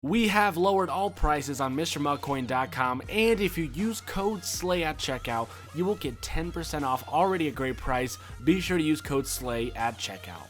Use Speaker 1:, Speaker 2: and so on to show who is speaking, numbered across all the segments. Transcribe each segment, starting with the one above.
Speaker 1: We have lowered all prices on MrMugCoin.com, and if you use code SLAY at checkout, you will get 10% off. Already a great price. Be sure to use code SLAY at checkout.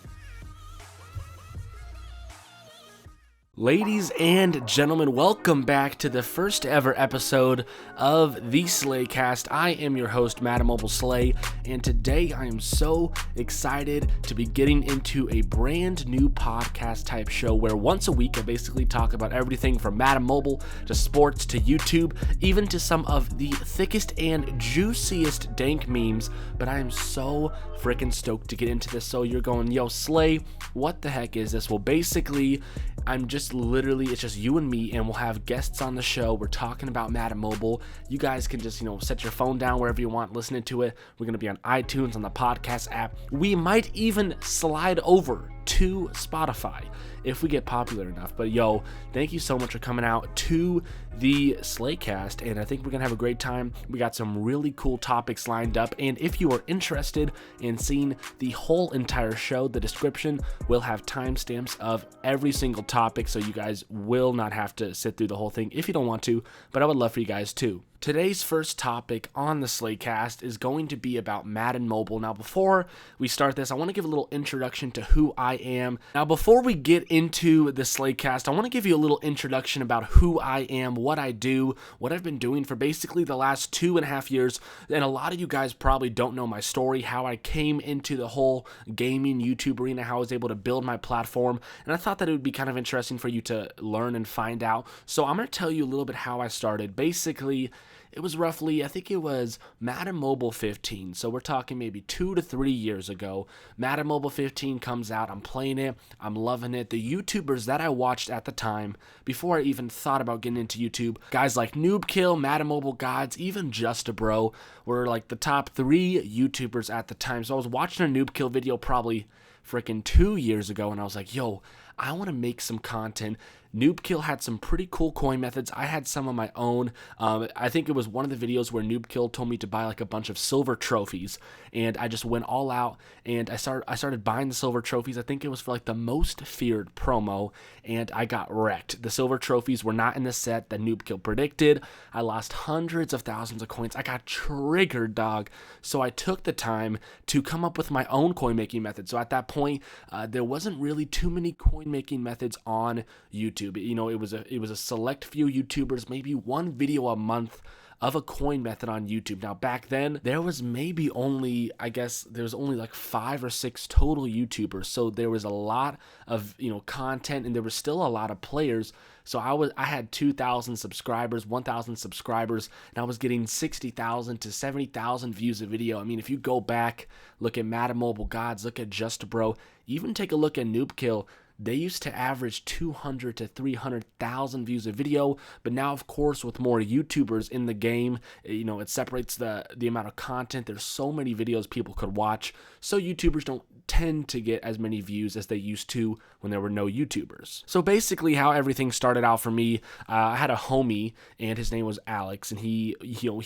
Speaker 1: Ladies and gentlemen, welcome back to the first ever episode of the SLAYcast. I am your host, Madden Mobile Slay, and today I am so excited to be getting into a brand new podcast type show where once a week I basically talk about everything from Madden Mobile to sports to YouTube, even to some of the thickest and juiciest dank memes. But I am so freaking stoked to get into this. So you're going, yo, Slay, what the heck is this? Well, basically, it's just you and me, and we'll have guests on the show. We're talking about Madden Mobile. You guys can just, set your phone down wherever you want, listening to it. We're going to be on iTunes, on the podcast app. We might even slide over to Spotify if we get popular enough. But yo, thank you so much for coming out to the SLAYcast, and I think we're gonna have a great time. We got some really cool topics lined up, and if you are interested in seeing the whole entire show, the description will have timestamps of every single topic, so you guys will not have to sit through the whole thing if you don't want to, but I would love for you guys to. Today's first topic on the SLAYcast is going to be about Madden Mobile. Now, before we start this, I want to give a little introduction to who I am. Now, before we get into the SLAYcast, I want to give you a little introduction about who I am, what I do, what I've been doing for basically the last 2.5 years. And a lot of you guys probably don't know my story, how I came into the whole gaming YouTube arena, how I was able to build my platform. And I thought that it would be kind of interesting for you to learn and find out. So I'm going to tell you a little bit how I started. Basically, it was roughly, I think it was Madden Mobile 15, so we're talking maybe 2 to 3 years ago. Madden Mobile 15 comes out, I'm playing it, I'm loving it. The YouTubers that I watched at the time, before I even thought about getting into YouTube, guys like Noobkill, Madden Mobile Gods, even Just a Bro, were like the top 3 YouTubers at the time. So I was watching a Noobkill video probably freaking 2 years ago, and I was like, yo, I want to make some content. Noobkill had some pretty cool coin methods. I had some of my own. I think it was one of the videos where Noobkill told me to buy like a bunch of silver trophies, and I just went all out and I started buying the silver trophies. I think it was for like the most feared promo, and I got wrecked. The silver trophies were not in the set that Noobkill predicted. I lost hundreds of thousands of coins. I got triggered, dog. So I took the time to come up with my own coin making method. So at that point, there wasn't really too many coin making methods on YouTube. It was a select few YouTubers, maybe one video a month of a coin method on YouTube. Now, back then, there was maybe only, like 5 or 6 total YouTubers. So there was a lot of, content, and there was still a lot of players. So I had 2,000 subscribers, 1,000 subscribers, and I was getting 60,000 to 70,000 views a video. I mean, if you go back, look at Madden Mobile Gods, look at Just a Bro, even take a look at Noobkill, they used to average 200 to 300,000 views a video, but now, of course, with more YouTubers in the game, it separates the amount of content. There's so many videos people could watch, so YouTubers don't tend to get as many views as they used to when there were no YouTubers. So basically, how everything started out for me, I had a homie, and his name was Alex, and he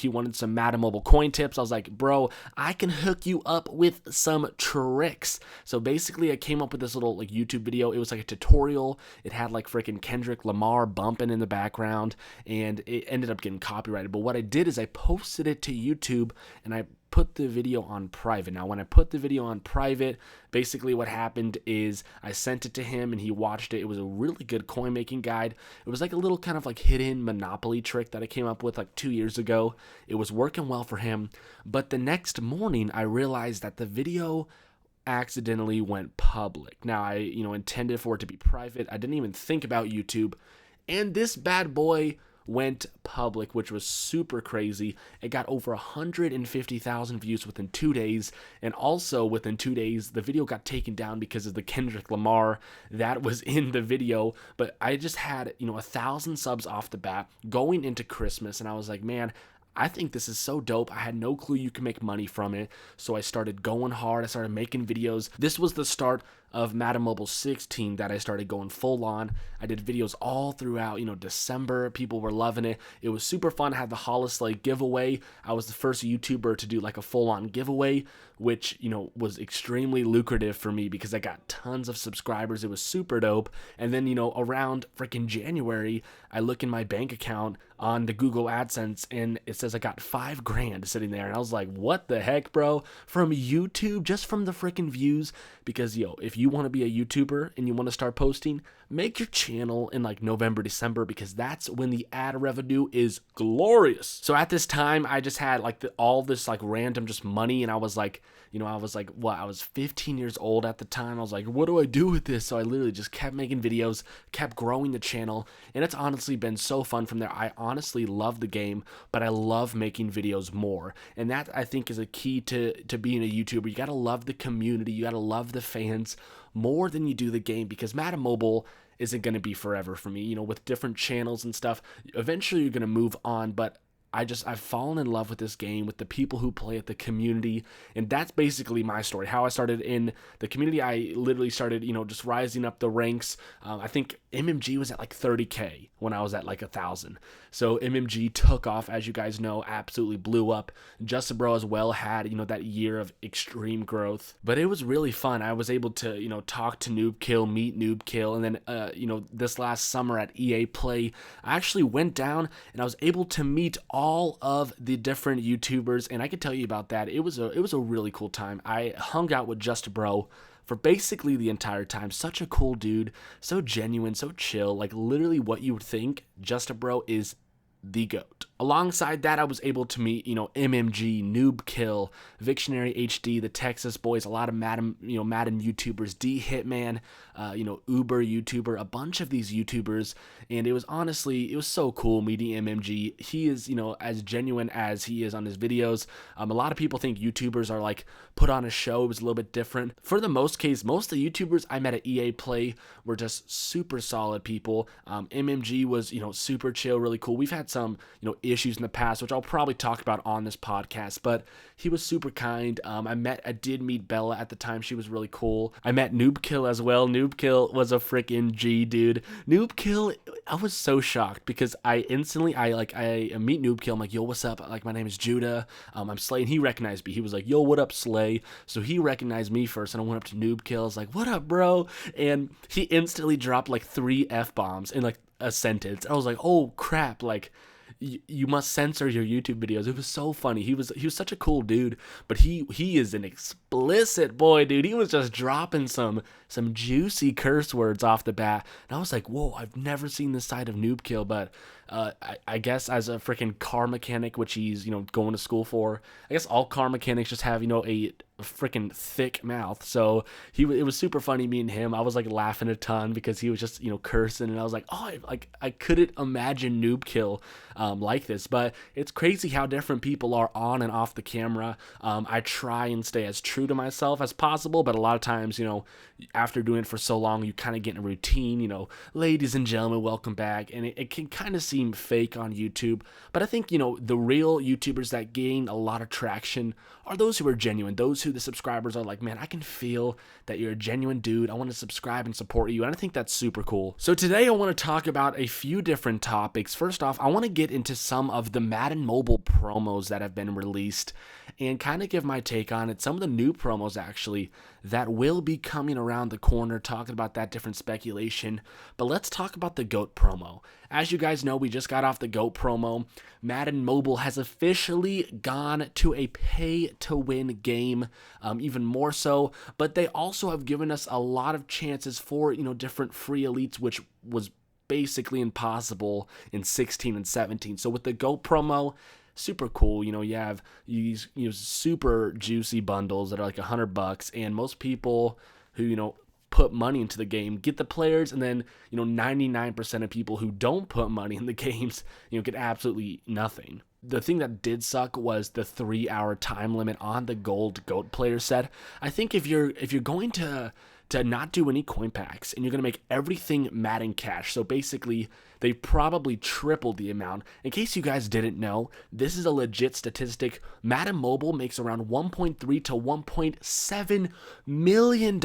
Speaker 1: wanted some Madden Mobile coin tips. I was like, bro, I can hook you up with some tricks. So basically, I came up with this little YouTube video. It was like a tutorial. It had like freaking Kendrick Lamar bumping in the background, and it ended up getting copyrighted. But what I did is I posted it to YouTube, and I put the video on private. Now, when I put the video on private, basically what happened is I sent it to him and he watched it. It was a really good coin making guide. It was like a little kind of like hidden Monopoly trick that I came up with like 2 years ago. It was working well for him. But the next morning, I realized that the video accidentally went public. Now, I intended for it to be private. I didn't even think about YouTube. And this bad boy went public, which was super crazy. It got over 150,000 views within 2 days, and also within 2 days the video got taken down because of the Kendrick Lamar that was in the video. But I just had 1,000 subs off the bat going into Christmas, and I was like, man, I think this is so dope. I had no clue you can make money from it, so I started going hard. I started making videos. This was the start of Madden Mobile 16 that I started going full on. I did videos all throughout, December. People were loving it. It was super fun. I had the Slay giveaway. I was the first YouTuber to do like a full-on giveaway, which, was extremely lucrative for me because I got tons of subscribers. It was super dope. And then, around freaking January, I look in my bank account on the Google AdSense and it says I got $5,000 sitting there. And I was like, what the heck, bro? From YouTube, just from the freaking views. Because, if you want to be a YouTuber and you want to start posting, make your channel in like November, December, because that's when the ad revenue is glorious. So at this time, I just had like all this like random just money, and I was like, I was 15 years old at the time. I was like, what do I do with this? So I literally just kept making videos, kept growing the channel, and it's honestly been so fun from there. I honestly love the game, but I love making videos more. And that, I think, is a key to being a YouTuber. You gotta love the community, you gotta love the fans more than you do the game, because Madden Mobile isn't going to be forever for me, with different channels and stuff. Eventually you're going to move on, but I've fallen in love with this game, with the people who play it, the community, and that's basically my story. How I started in the community, I literally started, just rising up the ranks. I think MMG was at like 30K when I was at like 1,000. So MMG took off, as you guys know, absolutely blew up. Justin Bro as well had, that year of extreme growth, but it was really fun. I was able to, talk to Noob Kill, meet Noob Kill, and then, this last summer at EA Play, I actually went down and I was able to meet all of the different YouTubers, and I can tell you about that. It was a really cool time. I hung out with Just Bro for basically the entire time. Such a cool dude, so genuine, so chill, like literally what you would think. Just Bro is the GOAT. Alongside that, I was able to meet, MMG, Noob Kill, Victionary HD, the Texas Boys, a lot of Madden YouTubers, D Hitman, Uber YouTuber, a bunch of these YouTubers, and it was so cool meeting MMG. He is, as genuine as he is on his videos. A lot of people think YouTubers are like put on a show. It was a little bit different. For the most case, most of the YouTubers I met at EA Play were just super solid people. MMG was, super chill, really cool. We've had some, issues in the past, which I'll probably talk about on this podcast, but he was super kind. I did meet Bella at the time. She was really cool. I met Noob Kill as well. Noob Kill was a freaking G, dude. Noob Kill, I was so shocked because I meet Noob Kill. I'm like, yo, what's up? Like, my name is Judah. I'm Slay, and he recognized me. He was like, yo, what up, Slay? So he recognized me first, and I went up to Noob Kill. I was like, what up, bro? And he instantly dropped like 3 F-bombs in like a sentence. I was like, oh crap, like, you must censor your YouTube videos. It was so funny. He was such a cool dude, but he is an explicit boy, dude. He was just dropping some juicy curse words off the bat, and I was like, whoa, I've never seen this side of Noob Kill. But I guess as a freaking car mechanic, which he's going to school for, I guess all car mechanics just have a freaking thick mouth. So it was super funny meeting him. I was like laughing a ton because he was just cursing, and I was like, oh, I couldn't imagine Noob Kill like this. But it's crazy how different people are on and off the camera. I try and stay as true to myself as possible, but a lot of times, after doing it for so long, you kind of get in a routine. Ladies and gentlemen, welcome back, and it can kind of seem fake on YouTube. But I think the real YouTubers that gain a lot of traction are those who are genuine, those who the subscribers are like, man, I can feel that you're a genuine dude. I want to subscribe and support you, and I think that's super cool. So today I want to talk about a few different topics. First off, I want to get into some of the Madden Mobile promos that have been released and kind of give my take on it. Some of the new promos actually that will be coming around the corner, talking about that different speculation. But let's talk about the GOAT promo. As you guys know, we just got off the GOAT promo. Madden Mobile has officially gone to a pay-to-win game, even more so. But they also have given us a lot of chances for, different free elites, which was basically impossible in 16 and 17. So with the GOAT promo, super cool. You have these super juicy bundles that are like $100, and most people who put money into the game get the players, and then 99% of people who don't put money in the games get absolutely nothing. The thing that did suck was the 3-hour time limit on the gold GOAT player set. I think if you're going to to not do any coin packs, and you're going to make everything Madden Cash. So basically, they probably tripled the amount. In case you guys didn't know, this is a legit statistic. Madden Mobile makes around $1.3 to $1.7 million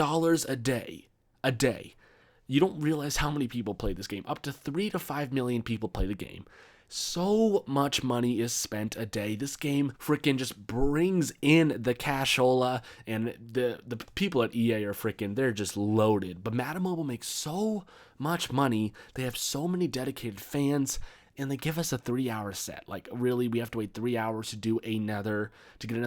Speaker 1: a day. You don't realize how many people play this game. Up to 3 to 5 million people play the game. So much money is spent a day. This game freaking just brings in the cashola, and the people at EA are freaking, they're just loaded. But Madden Mobile makes so much money. They have so many dedicated fans, and they give us a 3-hour set. Like, really, we have to wait 3 hours to get another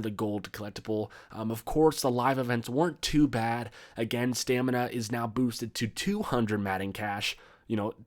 Speaker 1: gold collectible. Of course, the live events weren't too bad. Again, stamina is now boosted to 200 Madden Cash,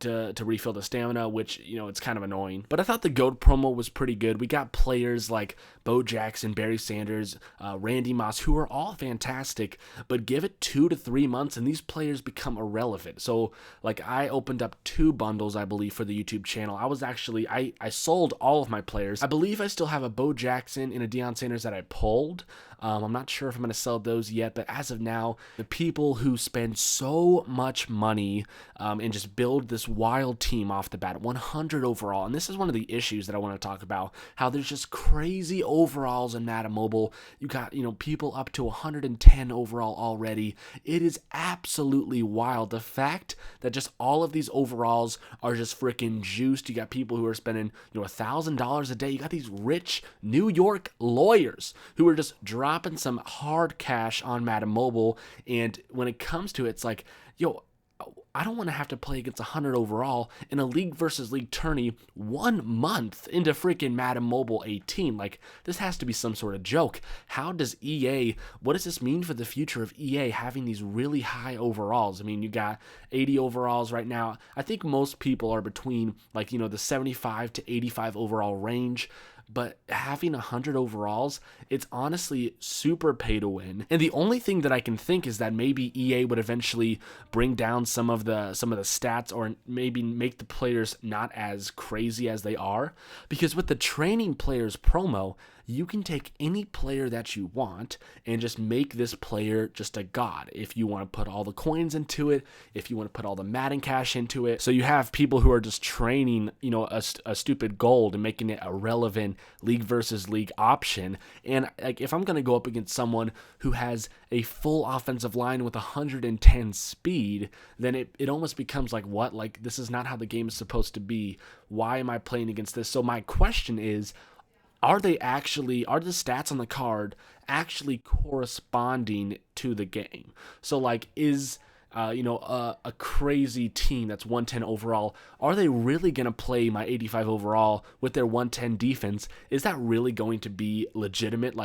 Speaker 1: to refill the stamina, which, it's kind of annoying. But I thought the GOAT promo was pretty good. We got players like Bo Jackson, Barry Sanders, Randy Moss, who are all fantastic, but give it 2 to 3 months and these players become irrelevant. So, I opened up 2 bundles, I believe, for the YouTube channel. I sold all of my players. I believe I still have a Bo Jackson and a Deion Sanders that I pulled. I'm not sure if I'm going to sell those yet, but as of now, the people who spend so much money and just build this wild team off the bat, 100 overall, and this is one of the issues that I want to talk about, how there's just crazy overalls in Madden Mobile. You got, people up to 110 overall already. It is absolutely wild. The fact that just all of these overalls are just freaking juiced. You got people who are spending, $1,000 a day. You got these rich New York lawyers who are just dropping some hard cash on Madden Mobile, and when it comes to it, it's like, I don't want to have to play against 100 overall in a league versus league tourney 1 month into freaking Madden Mobile 18. This has to be some sort of joke. How does EA, what does this mean for the future of EA having these really high overalls? I mean, you got 80 overalls right now. I think most people are between the 75 to 85 overall range. But having 100 overalls, it's honestly super pay to win. And the only thing that I can think is that maybe EA would eventually bring down some of the stats, or maybe make the players not as crazy as they are. Because with the training players promo, you can take any player that you want and just make this player just a god. If you want to put all the coins into it, if you want to put all the Madden cash into it. So you have people who are just training, a stupid gold and making it a relevant league versus league option. And if I'm going to go up against someone who has a full offensive line with 110 speed, then it almost becomes this is not how the game is supposed to be. Why am I playing against this? So my question is, are the stats on the card actually corresponding to the game? So is a crazy team that's 110 overall, are they really going to play my 85 overall with their 110 defense? Is that really going to be legitimate?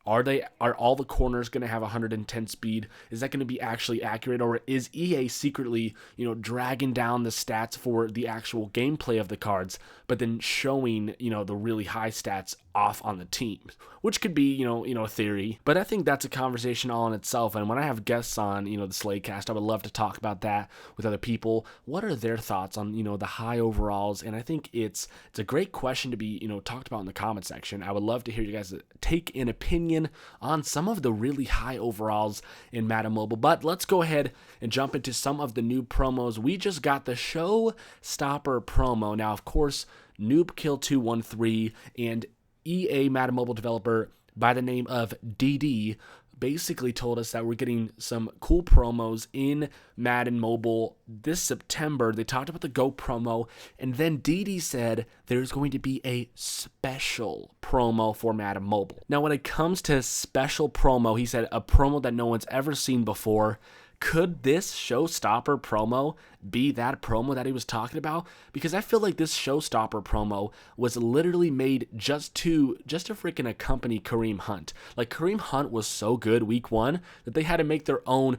Speaker 1: Are all the corners going to have 110 speed? Is that going to be actually accurate? Or is EA secretly, dragging down the stats for the actual gameplay of the cards, but then showing, the really high stats off on the teams? Which could be, a theory. But I think that's a conversation all in itself. And when I have guests on, the SLAYcast, I would love to talk about that with other people. What are their thoughts on, the high overalls? And I think it's a great question to be, talked about in the comment section. I would love to hear you guys take an opinion on some of the really high overalls in Madden Mobile. But let's go ahead and jump into some of the new promos. We just got the Showstopper promo. Now, of course, NoobKill213 and EA Madden Mobile developer by the name of DD basically told us that we're getting some cool promos in Madden Mobile this September. They talked about the GOAT promo, and then DD said there's going to be a special promo for Madden Mobile. Now, when it comes to special promo, he said a promo that no one's ever seen before. Could this Showstopper promo be that promo that he was talking about? Because I feel like this Showstopper promo was literally made just to freaking accompany Kareem Hunt. Kareem Hunt was so good week 1 that they had to make their own,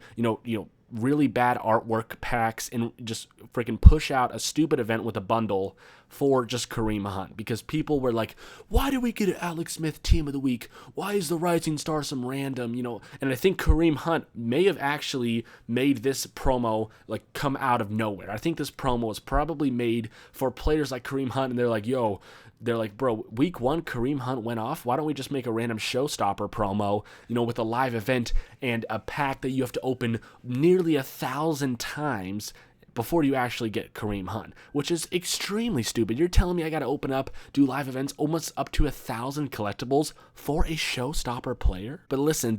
Speaker 1: really bad artwork packs and just freaking push out a stupid event with a bundle for just Kareem Hunt, because people were like, why do we get an Alex Smith team of the week? Why is the Rising Star some random, And I think Kareem Hunt may have actually made this promo come out of nowhere. I think this promo was probably made for players like Kareem Hunt, and they're like, yo, they're like, bro, week 1, Kareem Hunt went off. Why don't we just make a random showstopper promo, with a live event and a pack that you have to open nearly 1,000 times before you actually get Kareem Hunt, which is extremely stupid. You're telling me I got to open up, do live events, almost up to 1,000 collectibles for a showstopper player? But listen,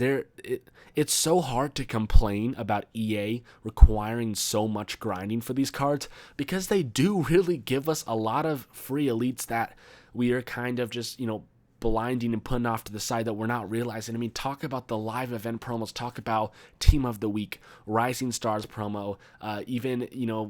Speaker 1: it's so hard to complain about EA requiring so much grinding for these cards, because they do really give us a lot of free elites that we are kind of just, blinding and putting off to the side that we're not realizing. I mean, talk about the live event promos, talk about Team of the Week, Rising Stars promo, even,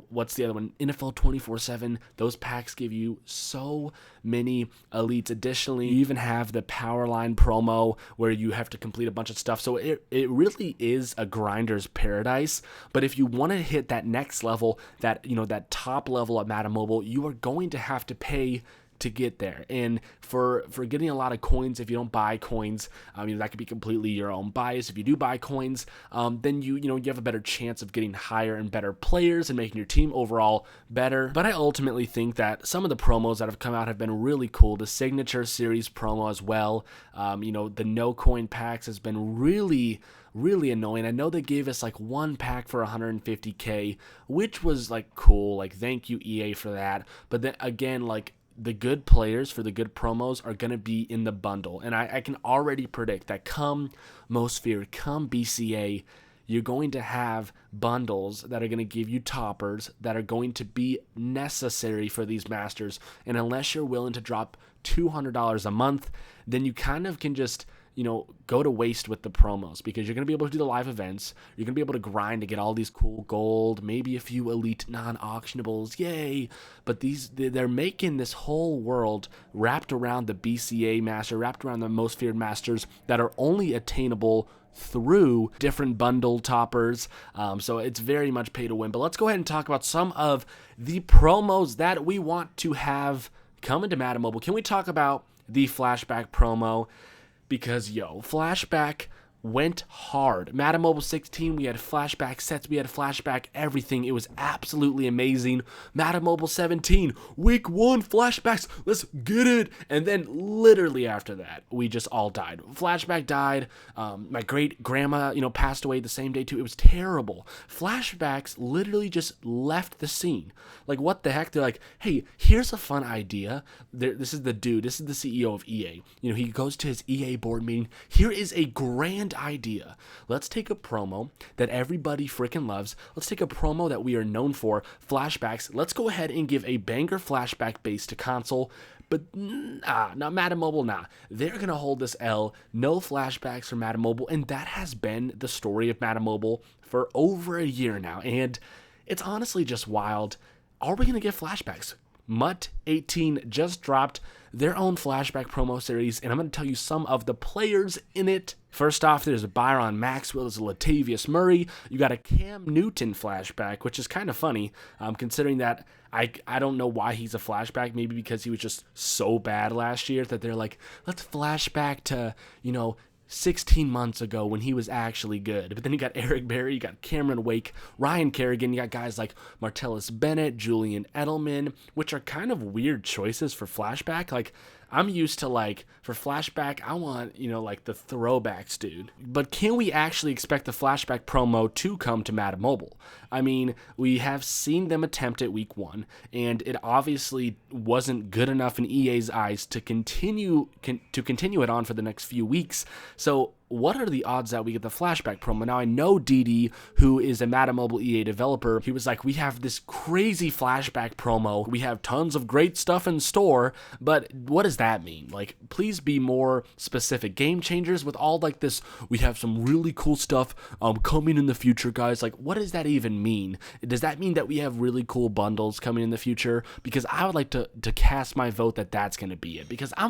Speaker 1: what's the other one? NFL 24/7. Those packs give you so many elites. Additionally, you even have the Powerline promo where you have to complete a bunch of stuff. So it really is a grinder's paradise. But if you want to hit that next level, that, that top level at Madden Mobile, you are going to have to pay to get there. And for getting a lot of coins, if you don't buy coins, that could be completely your own bias. If you do buy coins, then you have a better chance of getting higher and better players and making your team overall better. But I ultimately think that some of the promos that have come out have been really cool. The Signature Series promo as well. The no coin packs has been really annoying. I know they gave us like one pack for 150k, which was like cool. Like, thank you, EA, for that. But then again, like, the good players for the good promos are going to be in the bundle. And I can already predict that come Mosphere, come BCA, you're going to have bundles that are going to give you toppers that are going to be necessary for these masters. And unless you're willing to drop $200 a month, then you kind of can just go to waste with the promos, because you're going to be able to do the live events. You're going to be able to grind to get all these cool gold, maybe a few elite non-auctionables. Yay. But they're making this whole world wrapped around the BCA master, wrapped around the most feared masters that are only attainable through different bundle toppers. So it's very much pay to win. But let's go ahead and talk about some of the promos that we want to have coming to Madden Mobile. Can we talk about the Flashback promo? Because, Flashback went hard. Madden Mobile 16, we had flashback sets, we had flashback everything. It was absolutely amazing. Madden Mobile 17, week 1, flashbacks, let's get it. And then literally after that, we just all died. Flashback died. My great grandma, passed away the same day too. It was terrible. Flashbacks literally just left the scene. Like, what the heck? They're like, hey, here's a fun idea. This is the dude. This is the CEO of EA. He goes to his EA board meeting. Here is a grand idea. Let's take a promo that everybody freaking loves. Let's take a promo that we are known for, flashbacks. Let's go ahead and give a banger flashback base to console. But not Madden Mobile, nah. They're going to hold this L. No flashbacks for Madden Mobile. And that has been the story of Madden Mobile for over a year now. And it's honestly just wild. Are we going to get flashbacks? Mutt 18 just dropped their own flashback promo series, and I'm going to tell you some of the players in it. First off, there's a Byron Maxwell, there's a Latavius Murray, you got a Cam Newton flashback, which is kind of funny, considering that I don't know why he's a flashback, maybe because he was just so bad last year that they're like, let's flashback to, 16 months ago when he was actually good. But then you got Eric Berry, you got Cameron Wake, Ryan Kerrigan, you got guys like Martellus Bennett, Julian Edelman, which are kind of weird choices for flashback. Like, I'm used to, like, for flashback, I want, like the throwbacks, dude. But can we actually expect the flashback promo to come to Madden Mobile? I mean, we have seen them attempt it week 1, and it obviously wasn't good enough in EA's eyes to continue it on for the next few weeks. So what are the odds that we get the flashback promo? Now, I know DD, who is a Madden Mobile EA developer, he was like, we have this crazy flashback promo. We have tons of great stuff in store, but what does that mean? Like, please be more specific. Game Changers with all like this, we have some really cool stuff coming in the future, guys. Like, what does that even mean? Does that mean that we have really cool bundles coming in the future? Because I would like to cast my vote that that's going to be it. Because I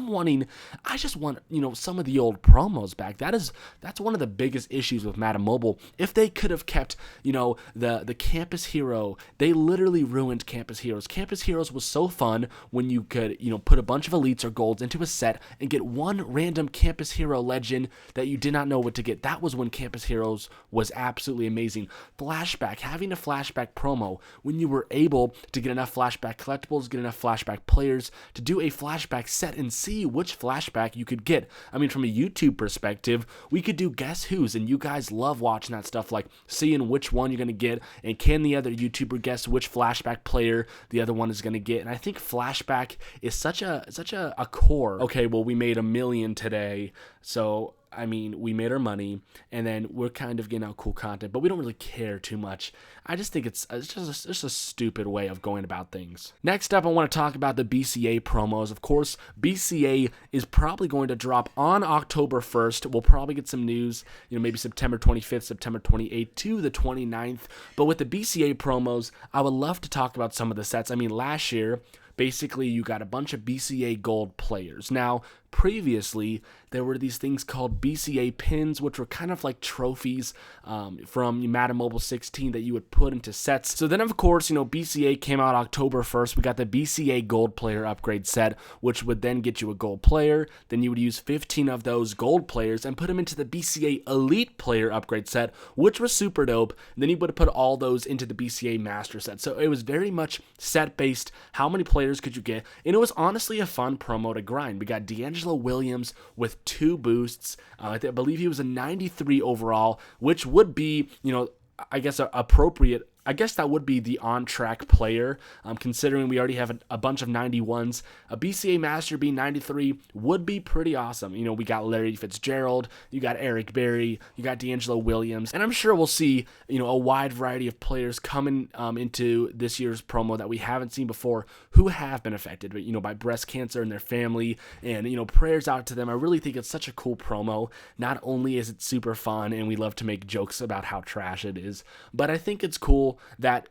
Speaker 1: just want, some of the old promos back. That is that's one of the biggest issues with Madden Mobile. If they could have kept, the Campus Hero, they literally ruined Campus Heroes. Campus Heroes was so fun when you could, put a bunch of elites or golds into a set and get one random Campus Hero legend that you did not know what to get. That was when Campus Heroes was absolutely amazing. Flashback, having a flashback promo when you were able to get enough flashback collectibles, get enough flashback players to do a flashback set and see which flashback you could get. I mean, from a YouTube perspective, we could do guess who's, and you guys love watching that stuff, like seeing which one you're going to get, and can the other YouTuber guess which flashback player the other one is going to get. And I think flashback is such a core. Okay, well, we made $1 million today, so I mean, we made our money, and then we're kind of getting out cool content, but we don't really care too much. I just think it's just a stupid way of going about things. Next up, I want to talk about the BCA promos. Of course, BCA is probably going to drop on October 1st. We'll probably get some news, maybe September 25th, September 28th to the 29th. But with the BCA promos, I would love to talk about some of the sets. I mean, last year, basically, you got a bunch of BCA gold players. Now, previously, there were these things called BCA pins, which were kind of like trophies from Madden Mobile 16 that you would put into sets. So then, of course, BCA came out October 1st. We got the BCA gold player upgrade set, which would then get you a gold player. Then you would use 15 of those gold players and put them into the BCA elite player upgrade set, which was super dope. And then you would put all those into the BCA master set. So it was very much set based. How many players could you get? And it was honestly a fun promo to grind. We got D'Angelo Williams with 2 boosts. I believe he was a 93 overall, which would be, I guess appropriate. I guess that would be the on-track player, considering we already have a bunch of 91s. A BCA Master being 93 would be pretty awesome. We got Larry Fitzgerald, you got Eric Berry, you got D'Angelo Williams, and I'm sure we'll see, a wide variety of players coming into this year's promo that we haven't seen before who have been affected, by breast cancer and their family, and, prayers out to them. I really think it's such a cool promo. Not only is it super fun, and we love to make jokes about how trash it is, but I think it's cool that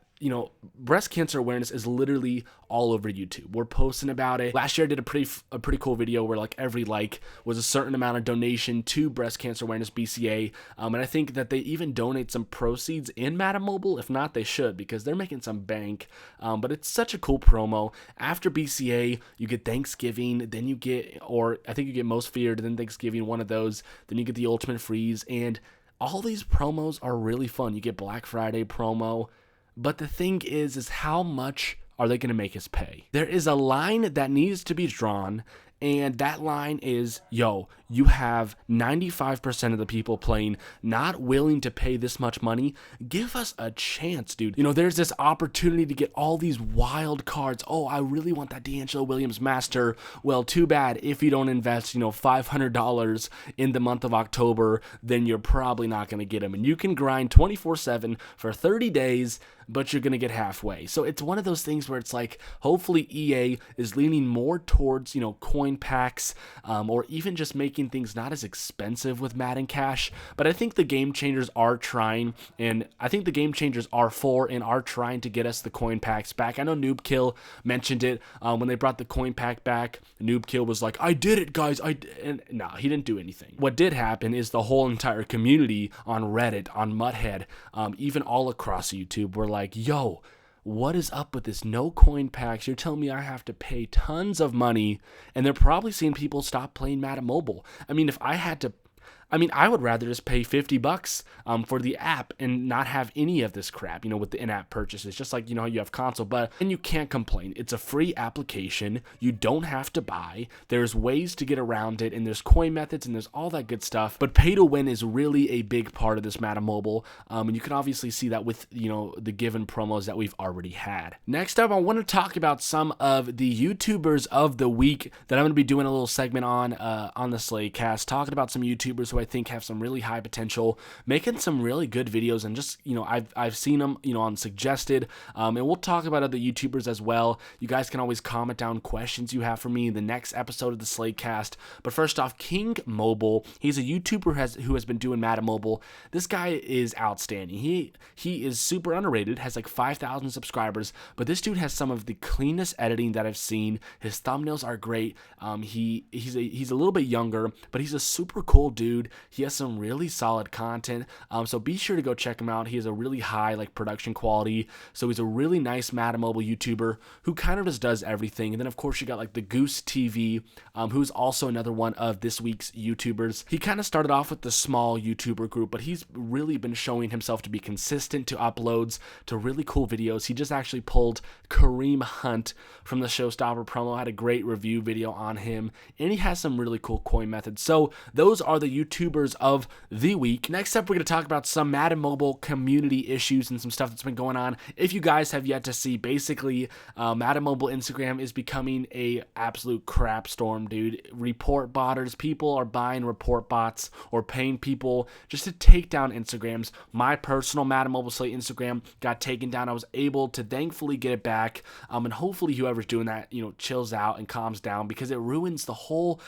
Speaker 1: breast cancer awareness is literally all over YouTube. We're posting about it. Last year I did a pretty cool video where like every like was a certain amount of donation to breast cancer awareness BCA, and I think that they even donate some proceeds in Madden Mobile. If not, they should, because they're making some bank. But it's such a cool promo. After BCA, you get Thanksgiving, then you get, or I think you get Most Feared, then Thanksgiving, one of those, then you get the Ultimate Freeze, and all these promos are really fun. You get Black Friday promo. But the thing is how much are they going to make us pay? There is a line that needs to be drawn, and that line is, you have 95% of the people playing not willing to pay this much money. Give us a chance, dude. There's this opportunity to get all these wild cards. Oh, I really want that D'Angelo Williams Master. Well, too bad. If you don't invest, $500 in the month of October, then you're probably not going to get them. And you can grind 24/7 for 30 days, but you're going to get halfway. So it's one of those things where it's like, hopefully EA is leaning more towards, coin packs, or even just making things not as expensive with Madden Cash. But I think the Game Changers are trying, and I think the Game Changers are trying to get us the coin packs back. I know Noob Kill mentioned it when they brought the coin pack back. Noob Kill was like, I did it, guys. And no, he didn't do anything. What did happen is the whole entire community on Reddit, on Mudhead, even all across YouTube were like, what is up with this no coin packs? You're telling me I have to pay tons of money, and they're probably seeing people stop playing Madden Mobile. I mean, if I had to I would rather just pay $50 for the app and not have any of this crap, with the in-app purchases. Just like, you have console, but and you can't complain. It's a free application. You don't have to buy. There's ways to get around it, and there's coin methods, and there's all that good stuff. But pay to win is really a big part of this Madden Mobile, and you can obviously see that with, the given promos that we've already had. Next up, I want to talk about some of the YouTubers of the week that I'm going to be doing a little segment on the SLAYcast, talking about some YouTubers who I think have some really high potential, making some really good videos, and just, I've seen them, on suggested, and we'll talk about other YouTubers as well. You guys can always comment down questions you have for me in the next episode of the SLAYcast. But first off, King Mobile, he's a YouTuber who has been doing Madden Mobile. This guy is outstanding. He is super underrated, has like 5,000 subscribers, but this dude has some of the cleanest editing that I've seen. His thumbnails are great. He's a little bit younger, but he's a super cool dude. dude. He has some really solid content. So be sure to go check him out. He has a really high like production quality. So he's a really nice Madden Mobile YouTuber who kind of just does everything. And then of course you got like the Goose TV, who's also another one of this week's YouTubers. He kind of started off with the small YouTuber group, but he's really been showing himself to be consistent to uploads to really cool videos. He just actually pulled Kareem Hunt from the Showstopper promo, had a great review video on him, and he has some really cool coin methods. So those are the YouTubers of the week. Next up, we're going to talk about some Madden Mobile community issues and some stuff that's been going on. If you guys have yet to see, basically Madden Mobile Instagram is becoming a absolute crap storm, dude. Report botters, people are buying report bots or paying people just to take down Instagrams. My personal Madden Mobile Slay Instagram got taken down. I was able to thankfully get it back, and hopefully whoever's doing that, chills out and calms down, because it ruins the whole,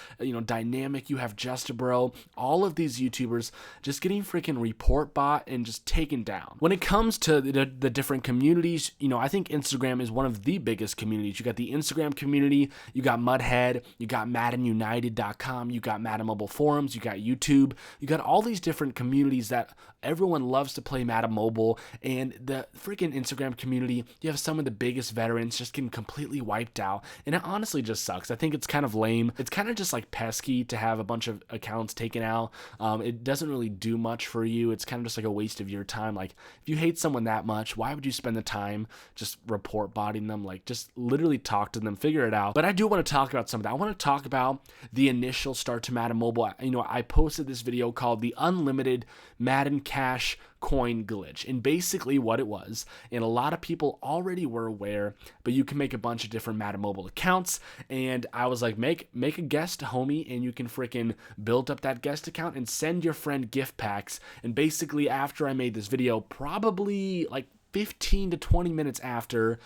Speaker 1: dynamic. You have Justibro, all of these YouTubers just getting freaking report bot and just taken down. When it comes to the different communities, I think Instagram is one of the biggest communities. You got the Instagram community, you got Mudhead, you got MaddenUnited.com, you got Madden Mobile Forums, you got YouTube, you got all these different communities that everyone loves to play Madden Mobile. And the freaking Instagram community, you have some of the biggest veterans just getting completely wiped out, and it honestly just sucks. I think it's kind of lame. It's kind of just like pesky to have a bunch of accounts taken out. It doesn't really do much for you. It's kind of just like a waste of your time. Like, if you hate someone that much, why would you spend the time just report botting them? Like, just literally talk to them, figure it out. But I do want to talk about some of that. I want to talk about the initial start to Madden Mobile. I posted this video called the Unlimited Madden Cash Coin Glitch, and basically what it was, and a lot of people already were aware, but you can make a bunch of different Madden Mobile accounts, and I was like, make a guest, homie, and you can freaking build up that guest account and send your friend gift packs. And basically after I made this video, probably like 15 to 20 minutes after,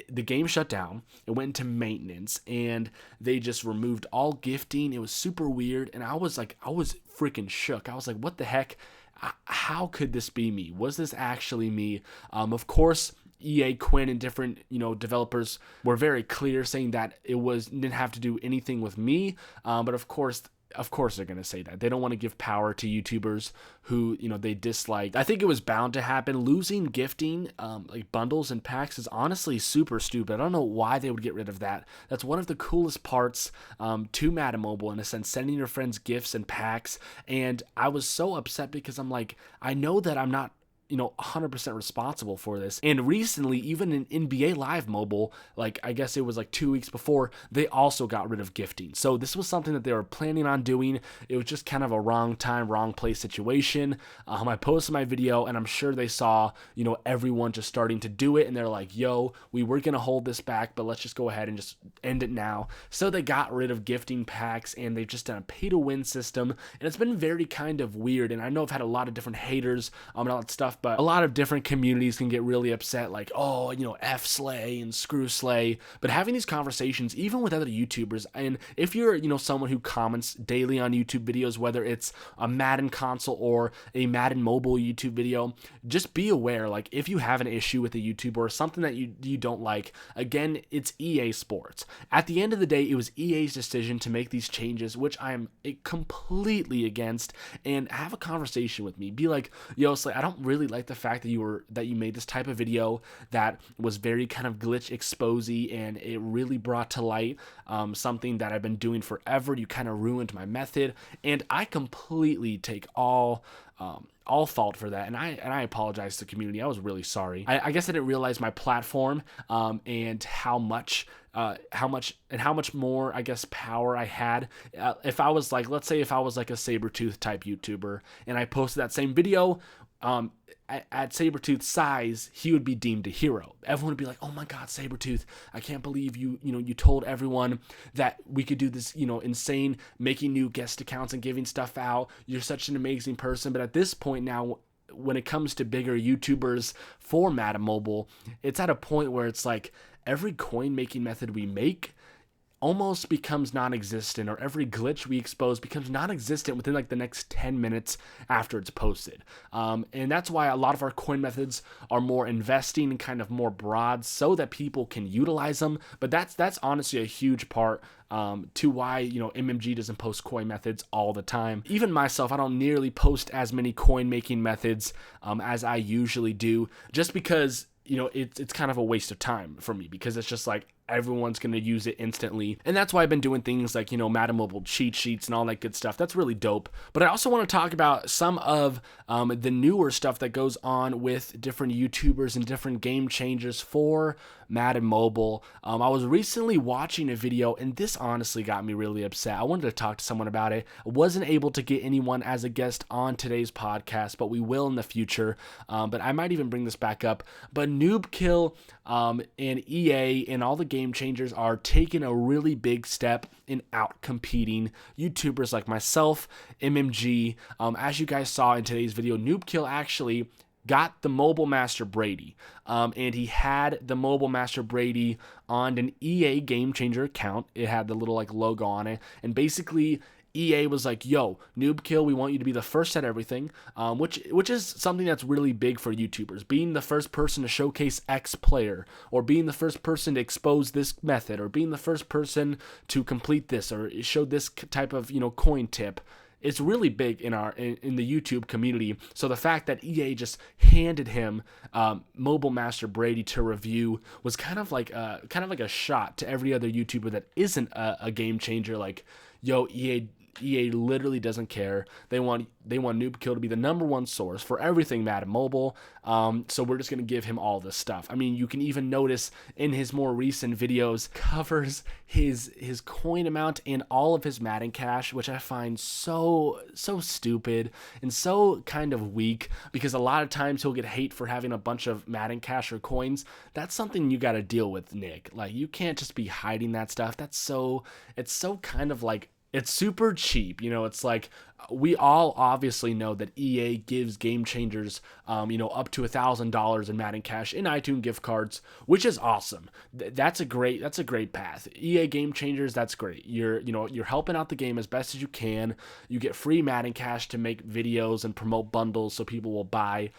Speaker 1: the game shut down. It went into maintenance, and they just removed all gifting. It was super weird, and I was freaking shook. I was like, what the heck? How could this be me? Was this actually me? Of course, EA, Quinn, and different developers were very clear, saying that didn't have to do anything with me. But of course they're going to say that. They don't want to give power to YouTubers who, they dislike. I think it was bound to happen. Losing gifting, like bundles and packs, is honestly super stupid. I don't know why they would get rid of that. That's one of the coolest parts to Madden Mobile, in a sense, sending your friends gifts and packs. And I was so upset because I'm like, I know that I'm not 100% responsible for this. And recently, even in NBA Live Mobile, like I guess it was like 2 weeks before, they also got rid of gifting. So this was something that they were planning on doing. It was just kind of a wrong time, wrong place situation. I posted my video, and I'm sure they saw, everyone just starting to do it, and they're like, yo, we were going to hold this back, but let's just go ahead and just end it now. So they got rid of gifting packs, and they've just done a pay-to-win system, and it's been very kind of weird. And I know I've had a lot of different haters and all that stuff, but a lot of different communities can get really upset, like, oh, F Slay and screw Slay. But having these conversations, even with other YouTubers, and if you're, someone who comments daily on YouTube videos, whether it's a Madden console or a Madden Mobile YouTube video, just be aware, like, if you have an issue with a YouTuber or something that you don't like, again, it's EA Sports. At the end of the day, it was EA's decision to make these changes, which I am completely against. And have a conversation with me. Be like, yo, Slay, I don't really like the fact that you made this type of video that was very kind of glitch exposy, and it really brought to light something that I've been doing forever. You kind of ruined my method, and I completely take all fault for that, and I apologize to the community. I was really sorry. I guess I didn't realize my platform and how much more, I guess, power I had. If I was like, let's say if I was like a Sabretooth type YouTuber, and I posted that same video, at Sabretooth's size, he would be deemed a hero. Everyone would be like, oh my god, Sabretooth, I can't believe you told everyone that we could do this, insane, making new guest accounts and giving stuff out. You're such an amazing person. But at this point now, when it comes to bigger YouTubers for Madden Mobile, it's at a point where it's like, every coin making method we make, almost becomes non-existent, or every glitch we expose becomes non-existent within like the next 10 minutes after it's posted. And that's why a lot of our coin methods are more investing and kind of more broad so that people can utilize them. But that's honestly a huge part to why, MMG doesn't post coin methods all the time. Even myself, I don't nearly post as many coin making methods as I usually do, just because it's kind of a waste of time for me, because it's just like everyone's going to use it instantly. And that's why I've been doing things like, Madden Mobile cheat sheets and all that good stuff. That's really dope. But I also want to talk about some of the newer stuff that goes on with different YouTubers and different game changers for Madden Mobile. I was recently watching a video, and this honestly got me really upset. I wanted to talk to someone about it. I wasn't able to get anyone as a guest on today's podcast, but we will in the future. But I might even bring this back up. But Noobkill and EA and all the game changers are taking a really big step in out competing YouTubers like myself, MMG. As you guys saw in today's video, Noobkill actually got the Mobile Master Brady, and he had the Mobile Master Brady on an EA Game Changer account. It had the little like logo on it, and basically EA was like, yo, Noobkill, we want you to be the first at everything, which is something that's really big for YouTubers. Being the first person to showcase X player, or being the first person to expose this method, or being the first person to complete this, or show this type of, coin tip. It's really big in the YouTube community. So the fact that EA just handed him Mobile Master Brady to review was kind of like a shot to every other YouTuber that isn't a game changer. Like, yo, EA literally doesn't care. They want Noobkill to be the number one source for everything Madden Mobile. So we're just gonna give him all this stuff. I mean, you can even notice in his more recent videos, covers his coin amount and all of his Madden cash, which I find so stupid and so kind of weak, because a lot of times he'll get hate for having a bunch of Madden cash or coins. That's something you got to deal with, Nick. Like, you can't just be hiding that stuff. It's so kind of like, it's super cheap. It's like, we all obviously know that EA gives game changers, up to $1,000 in Madden cash in iTunes gift cards, which is awesome. That's a great path. EA game changers, that's great. You're helping out the game as best as you can. You get free Madden cash to make videos and promote bundles so people will buy.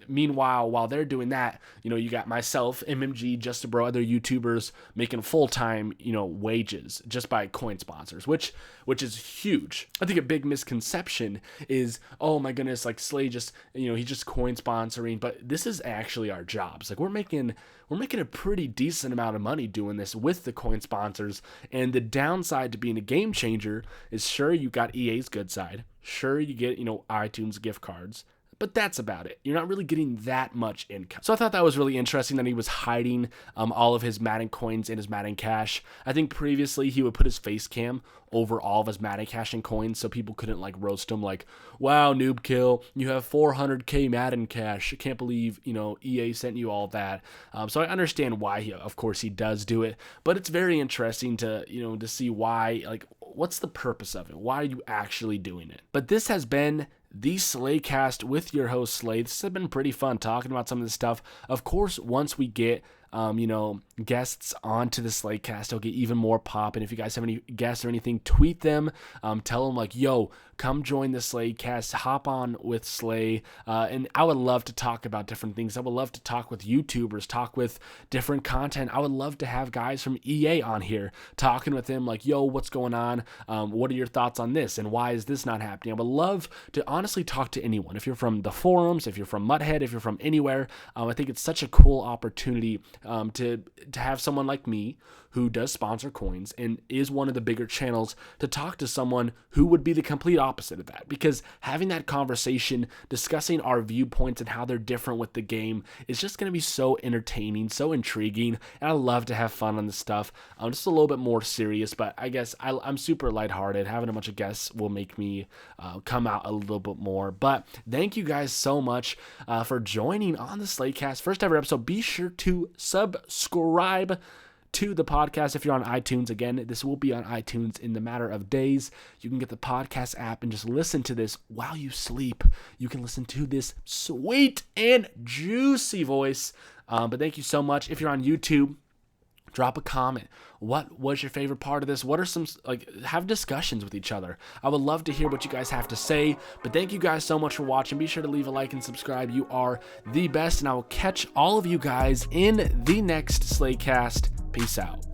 Speaker 1: Meanwhile, while they're doing that, you got myself, MMG, Just a Bro, other YouTubers making full-time, wages just by coin sponsors, which is huge. I think a big misconception is, oh my goodness, like Slay just, he's just coin sponsoring, but this is actually our jobs. Like, we're making a pretty decent amount of money doing this with the coin sponsors. And the downside to being a game changer is, sure, you got EA's good side, sure, you get, iTunes gift cards, but that's about it. You're not really getting that much income. So I thought that was really interesting that he was hiding all of his Madden coins and his Madden cash. I think previously he would put his face cam over all of his Madden cash and coins so people couldn't like roast him like, wow, Noobkill, you have 400k Madden cash. I can't believe, EA sent you all that. So I understand why of course he does do it, but it's very interesting to, to see why, like, what's the purpose of it? Why are you actually doing it? But this has been the SLAYcast with your host Slay. This has been pretty fun talking about some of this stuff. Of course, once we get guests onto the SLAYcast, it'll get even more pop. And if you guys have any guests or anything, tweet them. Tell them like, yo, come join the SLAYcast, hop on with Slay. And I would love to talk about different things. I would love to talk with YouTubers, talk with different content. I would love to have guys from EA on here talking with them like, yo, what's going on? What are your thoughts on this? And why is this not happening? I would love to honestly talk to anyone. If you're from the forums, if you're from Mudhead, if you're from anywhere, I think it's such a cool opportunity to have someone like me who does sponsor coins and is one of the bigger channels to talk to someone who would be the complete opposite of that. Because having that conversation, discussing our viewpoints and how they're different with the game is just going to be so entertaining, so intriguing, and I love to have fun on this stuff. Just a little bit more serious, but I guess I'm super lighthearted. Having a bunch of guests will make me come out a little bit more. But thank you guys so much for joining on the SLAYcast first ever episode. Be sure to subscribe to the podcast if you're on iTunes. Again, this will be on iTunes in the matter of days. You can get the podcast app and just listen to this while you sleep. You can listen to this sweet and juicy voice. But thank you so much. If you're on YouTube, Drop a comment. What was your favorite part of this? What are some, have discussions with each other. I would love to hear what you guys have to say. But thank you guys so much for watching. Be sure to leave a like and subscribe. You are the best. And I will catch all of you guys in the next SLAYcast. Peace out.